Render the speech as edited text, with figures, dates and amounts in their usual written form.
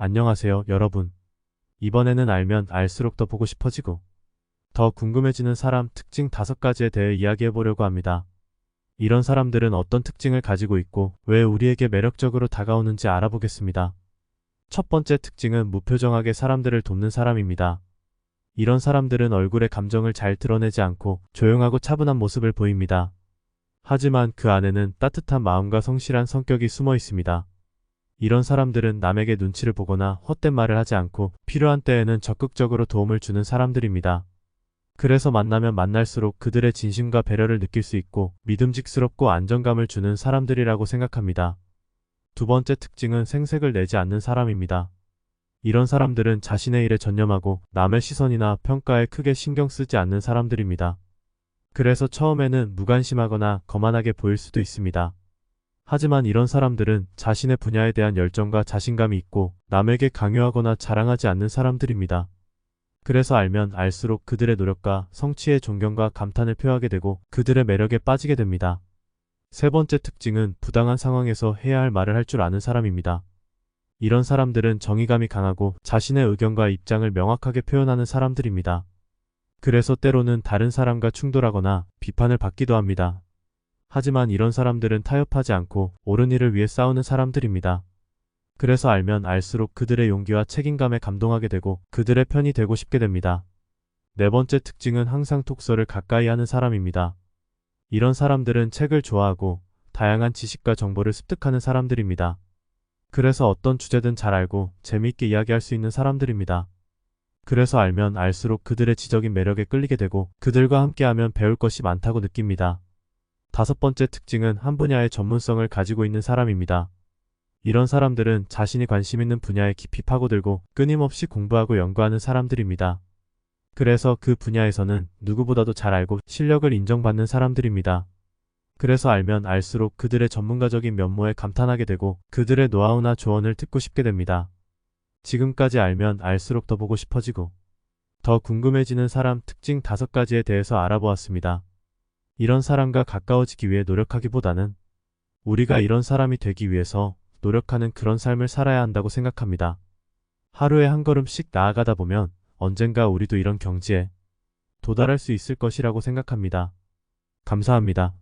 안녕하세요, 여러분. 이번에는 알면 알수록 더 보고 싶어지고 더 궁금해지는 사람 특징 5가지에 대해 이야기해 보려고 합니다. 이런 사람들은 어떤 특징을 가지고 있고 왜 우리에게 매력적으로 다가오는지 알아보겠습니다. 첫 번째 특징은 무표정하게 사람들을 돕는 사람입니다. 이런 사람들은 얼굴에 감정을 잘 드러내지 않고 조용하고 차분한 모습을 보입니다. 하지만 그 안에는 따뜻한 마음과 성실한 성격이 숨어 있습니다. 이런 사람들은 남에게 눈치를 보거나 헛된 말을 하지 않고 필요한 때에는 적극적으로 도움을 주는 사람들입니다. 그래서 만나면 만날수록 그들의 진심과 배려를 느낄 수 있고 믿음직스럽고 안정감을 주는 사람들이라고 생각합니다. 두 번째 특징은 생색을 내지 않는 사람입니다. 이런 사람들은 자신의 일에 전념하고 남의 시선이나 평가에 크게 신경 쓰지 않는 사람들입니다. 그래서 처음에는 무관심하거나 거만하게 보일 수도 있습니다. 하지만 이런 사람들은 자신의 분야에 대한 열정과 자신감이 있고 남에게 강요하거나 자랑하지 않는 사람들입니다. 그래서 알면 알수록 그들의 노력과 성취에 존경과 감탄을 표하게 되고 그들의 매력에 빠지게 됩니다. 세 번째 특징은 부당한 상황에서 해야 할 말을 할 줄 아는 사람입니다. 이런 사람들은 정의감이 강하고 자신의 의견과 입장을 명확하게 표현하는 사람들입니다. 그래서 때로는 다른 사람과 충돌하거나 비판을 받기도 합니다. 하지만 이런 사람들은 타협하지 않고 옳은 일을 위해 싸우는 사람들입니다. 그래서 알면 알수록 그들의 용기와 책임감에 감동하게 되고 그들의 편이 되고 싶게 됩니다. 네 번째 특징은 항상 독서를 가까이 하는 사람입니다. 이런 사람들은 책을 좋아하고 다양한 지식과 정보를 습득하는 사람들입니다. 그래서 어떤 주제든 잘 알고 재미있게 이야기할 수 있는 사람들입니다. 그래서 알면 알수록 그들의 지적인 매력에 끌리게 되고 그들과 함께하면 배울 것이 많다고 느낍니다. 다섯 번째 특징은 한 분야의 전문성을 가지고 있는 사람입니다. 이런 사람들은 자신이 관심 있는 분야에 깊이 파고들고 끊임없이 공부하고 연구하는 사람들입니다. 그래서 그 분야에서는 누구보다도 잘 알고 실력을 인정받는 사람들입니다. 그래서 알면 알수록 그들의 전문가적인 면모에 감탄하게 되고 그들의 노하우나 조언을 듣고 싶게 됩니다. 지금까지 알면 알수록 더 보고 싶어지고 더 궁금해지는 사람 특징 5가지에 대해서 알아보았습니다. 이런 사람과 가까워지기 위해 노력하기보다는 우리가 이런 사람이 되기 위해서 노력하는 그런 삶을 살아야 한다고 생각합니다. 하루에 한 걸음씩 나아가다 보면 언젠가 우리도 이런 경지에 도달할 수 있을 것이라고 생각합니다. 감사합니다.